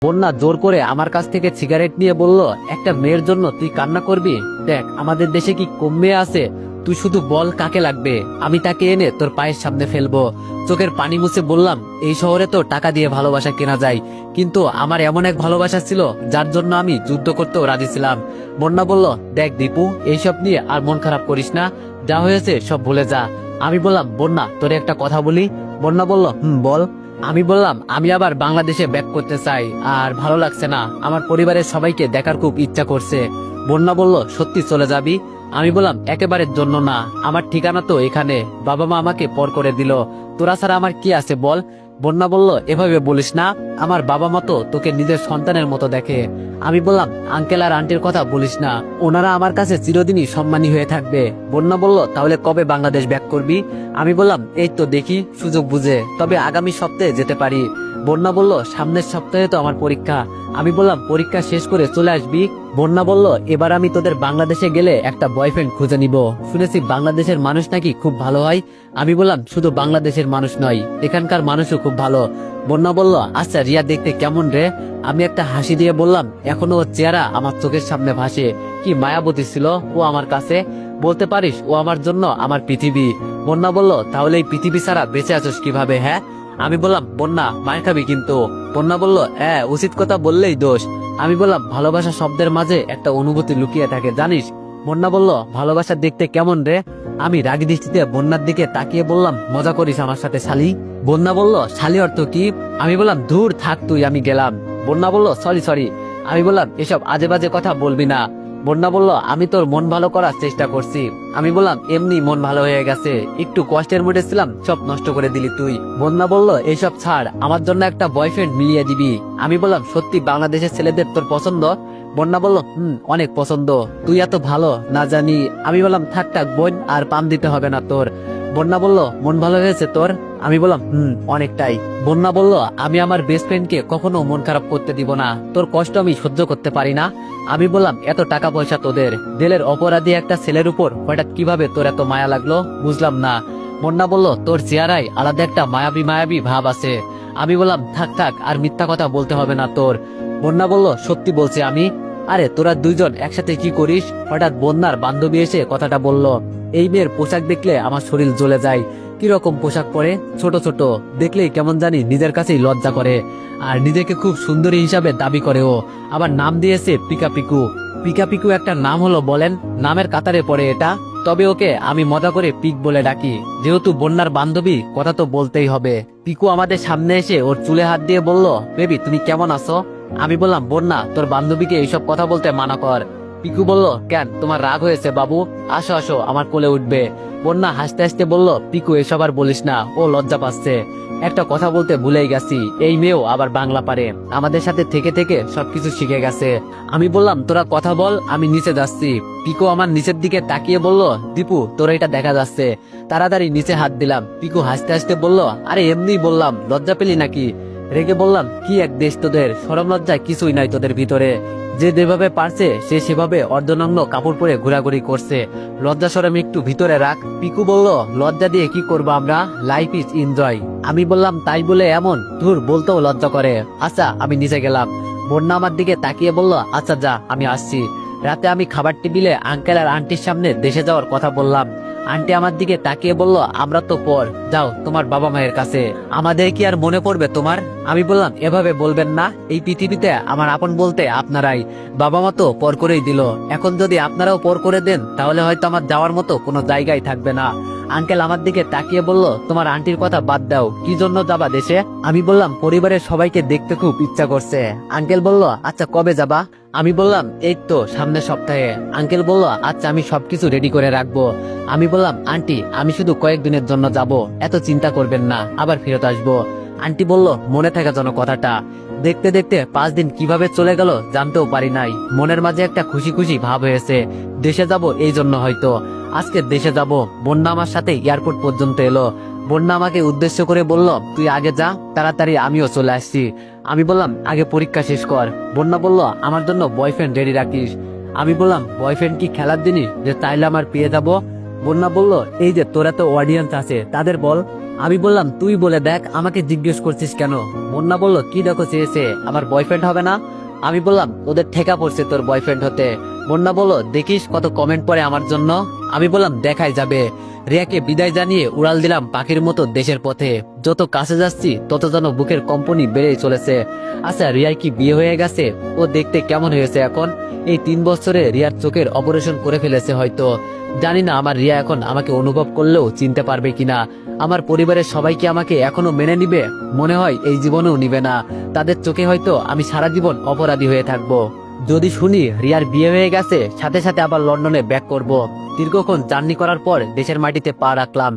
বন্যা জোর করে আমার কাছ থেকে সিগারেট নিয়ে বলল, একটা মেয়ের জন্য তুই কান্না করবি? দেখ আমাদের দেশে কি কম মেয়ে আছে? তুই শুধু বল কাকে লাগবে, আমি তাকে এনে তোর পায়ের সামনে ফেলবো। চোখের পানি মুছে বললাম, এই শহরে তো টাকা দিয়ে ভালোবাসা কেনা যায়, কিন্তু আমার এমন এক ভালোবাসা ছিল যার জন্য আমি যুদ্ধ করতেও রাজি ছিলাম। বন্যা বলল, দেখ দীপু, এইসব নিয়ে আর মন খারাপ করিস না, যা হয়েছে সব ভুলে যা। আমি বললাম, বন্যা তোরে একটা কথা বলি। বন্যা বলল, বল। আমি বললাম, আমি আবার বাংলাদেশে ব্যাক করতে চাই, আর ভালো লাগছে না, আমার পরিবারের সবাইকে দেখার খুব ইচ্ছা করছে। বন্যা বলল, সত্যি চলে যাবি? আমি বললাম, একেবারের জন্য না, আমার ঠিকানা তো এখানে, বাবা মা আমাকে পর করে দিল, তোরা ছাড়া আমার কি আছে বল। বন্যা বলল, এভাবে বলিস না, আমার বাবা মা তো তোকে নিজের সন্তানের মতো দেখে। আমি বললাম, আঙ্কেল আর আন্টির কথা বলিস না, ওনারা আমার কাছে চিরদিনই সম্মানী হয়ে থাকবে। বন্যা বলল, তাহলে কবে বাংলাদেশ ব্যাক করবি? আমি বললাম, এই তো দেখি সুযোগ বুঝে, তবে আগামী সপ্তাহে যেতে পারি। বন্যা বলল, সামনের সপ্তাহে তো আমার পরীক্ষা। আমি বললাম, পরীক্ষা শেষ করে চলে আসবি? বন্যা বলল, এবার আমি তোদের বাংলাদেশে গেলে একটা বয়ফ্রেন্ড খুঁজে নিব, শুনেছি বাংলাদেশের মানুষ নাকি খুব ভালো হয়। আমি বললাম, শুধু বাংলাদেশের মানুষ নয়, এখানকার মানুষও খুব ভালো। বন্যা বলল, আচ্ছা রিয়া দেখতে কেমন রে? আমি একটা হাসি দিয়ে বললাম, এখনো ওর চেহারা আমার চোখের সামনে ভাসে, কি মায়াবতী ছিল ও আমার কাছে, বলতে পারিস ও আমার জন্য আমার পৃথিবী। বন্যা বলল, তাহলে এই পৃথিবী ছাড়া বেঁচে আছিস কিভাবে? হ্যাঁ। আমি বললাম, বন্যা মার খাবি কিন্তু। বন্যা বলল, হ্যাঁ, উচিত কথা বললেই দোষ। আমি বললাম, ভালোবাসা শব্দের মাঝে একটা অনুভূতি লুকিয়ে থাকে জানিস। বন্যা বলল, ভালোবাসা দেখতে কেমন রে? আমি রাগী দৃষ্টিতে বন্যার দিকে তাকিয়ে বললাম, মজা করিস আমার সাথে শালি? বন্যা বলল, শালি অর্থ কি? আমি বললাম, দূর থাক তুই, আমি গেলাম। বন্যা বলল, সরি সরি। আমি বললাম, এসব আজে বাজে কথা বলবি না। বন্যা বলল, আমি তোর মন ভালো করার চেষ্টা করছি। আমি বললাম, এমনি মন ভালো হয়ে গেছে, একটু কষ্টের মুডে ছিলাম, সব নষ্ট করে দিলি তুই। বন্যা বলল, এইসব ছাড়, আমার জন্য একটা বয়ফ্রেন্ড মিলিয়ে দিবি। আমি বললাম, সত্যি বাংলাদেশের ছেলেদের তোর পছন্দ? বন্যা বলল, অনেক পছন্দ, তুই এত ভালো না জানি। আমি বললাম, থাক থাক বোন, আর পাম দিতে হবে না তোর। বন্যা বলল, মন ভালো হয়েছে তোর? আমি বললাম, অনেকটাই। বন্যা বলল, আমি আমার বেস্ট ফ্রেন্ডকে কখনো মন খারাপ করতে দিব না, তোর কষ্ট আমি সহ্য করতে পারি না। আমি বললাম, এত টাকা পয়সা তোদের, দিলের অপরাধী একটা ছেলের উপর হঠাৎ কিভাবে তোর এত মায়া লাগলো বুঝলাম না। বন্যা বলল, তোর চেহারায় আলাদা একটা মায়াবী মায়াবী ভাব আছে। আমি বললাম, থাক থাক, আর মিথ্যা কথা বলতে হবে না তোর। বন্যা বলল, সত্যি বলছি আমি। আরে তোরা দুইজন একসাথে কি করিস? হঠাৎ বন্যার বান্ধবী এসে কথাটা বলল। এই মেয়ের পোশাক দেখলে আমার শরীর জ্বলে যায়, কিরকম পোশাক পরে, ছোট ছোট, দেখলেই কেমন জানি নিজের কাছেই লজ্জা করে, আর নিজেকে খুব সুন্দরী হিসাবে দাবি করে। ও আবার নাম দিয়েছে পিকা পিকু। পিকা পিকু একটা নাম হলো বলেন, নামের কাতারে পড়ে এটা। তবে ওকে আমি মজা করে পিক বলে ডাকি, যেহেতু বন্যার বান্ধবী, কথা তো বলতেই হবে। পিকু আমাদের সামনে এসে ওর চুলে হাত দিয়ে বলল, বেবি তুমি কেমন আছো? আমি বললাম, বন্যা তোর বান্ধবীকে এইসব কথা বলতে মানা কর। পিকু বলল, কেন, তোমার রাগ হয়েছে বাবু? আসো আসো, আমার কোলে উঠবে। বন্যা হাসতে হাসতে বলল, পিকু এসব আর বলিস না, ও লজ্জা পাচ্ছে। একটা কথা বলতে ভুলেই গেছি, এই মেয়েও আবার বাংলা পারে, আমাদের সাথে থেকে থেকে সবকিছু শিখে গেছে। আমি বললাম, তোরা কথা বল, আমি নিচে যাচ্ছি। পিকু আমার নিচের দিকে তাকিয়ে বলল, দীপু তোর এটা দেখা যাচ্ছে। তাড়াতাড়ি নিচে হাত দিলাম। পিকু হাসতে হাসতে বলল, আরে এমনি বললাম, লজ্জা পেলি নাকি? রেগে বললাম, কি এক দেশ তোদের, শরম লজ্জায় কিছুই নাই তোদের ভিতরে। যে যেভাবে পারছে সে সেভাবে অর্ধনগ্ন কাপড় পরে ঘোরাঘুরি করছে, লজ্জা শরম একটু ভিতরে রাখ। পিকু বলল, লজ্জা দিয়ে কি করবো আমরা, লাইফ ইজ এনজয়। আমি বললাম, তাই বলে এমন ধুর বলতেও লজ্জা করে। আচ্ছা আমি নিচে গেলাম। বন্যা আমার দিকে তাকিয়ে বলল, আচ্ছা যা, আমি আসছি। রাতে আমি খাবার টেবিলে আঙ্কেল আর আন্টির সামনে দেশে যাওয়ার কথা বললাম। আন্টি আমার দিকে তাকিয়ে বলল, আমরা তো পর, যাও তোমার বাবা মায়ের কাছে, আমাদের কি আর মনে পড়বে তোমার? আমি বললাম, এভাবে বলবেন না, এই পৃথিবীতে আমার আপন বলতে আপনারাই, বাবা মা তো পর করেই দিল, এখন যদি আপনারাও পর করে দেন তাহলে হয়তো আমার যাওয়ার মতো কোনো জায়গায় থাকবে না। আঙ্কেল আমার দিকে তাকিয়ে বলল, তোমার আন্টির কথা বাদ দাও, কি জন্য যাবা দেশে? আমি বললাম, পরিবারের সবাইকে দেখতে খুব ইচ্ছা করছে। আঙ্কেল বলল, আচ্ছা কবে যাবা? আমি বললাম, এই তো সামনের সপ্তাহে। আঙ্কেল বলল, আচ্ছা আমি সবকিছু রেডি করে রাখবো। আমি বললাম, আন্টি আমি শুধু কয়েকদিনের জন্য যাব, এত চিন্তা করবেন না, আবার ফেরত আসবো। আন্টি বলল, মনে থাকা যেন কথাটা। দেখতে দেখতে 5 দিন কিভাবে চলে গেল জানতেও পারি নাই। মনের মাঝে একটা খুশি খুশি ভাব হয়েছে, দেশে যাব এই জন্য হয়তো। আজকে দেশে যাব। বন্যা আমার সাথে এয়ারপোর্ট পর্যন্ত এলো। বন্যা আমাকে উদ্দেশ্য করে বলল, তুই আগে যা, তাড়াতাড়ি আমিও চলে আসছি। আমি বললাম, আগে পরীক্ষা শেষ কর। বন্যা বলল, আমার জন্য বয়ফ্রেন্ড রেডি রাখিস। আমি বললাম, বয়ফ্রেন্ড কি খেলার জিনিস যে চাইলে আমার পেয়ে যাব? বন্যা বলল, এই যে তোরা তো অডিয়েন্স আছে, তাদের বল। আমি বললাম তুই বলে দেখ, আমাকে জিজ্ঞেস করছিস কেন? মুন্না বলল কি দেখো চেয়েছে, আমার বয়ফ্রেন্ড হবে না? আমি বললাম ওদের ঠেকা পড়ছে তোর বয়ফ্রেন্ড হতে। মুন্না বলল দেখিস কত কমেন্ট পড়ে আমার জন্য। আমি বললাম দেখাই যাবে। রিয়াকে বিদায় জানিয়ে উড়াল দিলাম পাখির মতো দেশের পথে। যত কাছে যাচ্ছি তত যেন বুকের কম্পনি বেড়েই চলেছে। আচ্ছা, রিয়ার কি বিয়ে হয়ে গেছে? ও দেখতে কেমন হয়েছে এখন? এই 3 বছরে রিয়ার চোখের অপারেশন করে ফেলেছে হয়তো। জানি না আমার রিয়া এখন আমাকে অনুভব করলেও চিনতে পারবে কিনা। আমার পরিবারের সবাই কি আমাকে এখনো মেনে নিবে? মনে হয় এই জীবনেও নিবে না। তাদের চোখে হয়তো আমি সারা জীবন অপরাধী হয়ে থাকবো। যদি শুনি রিয়ার বিয়ে হয়ে গেছে, সাথে সাথে আবার লন্ডনে ব্যাক করব। দীর্ঘক্ষণ জার্নি করার পর দেশের মাটিতে পা রাখলাম।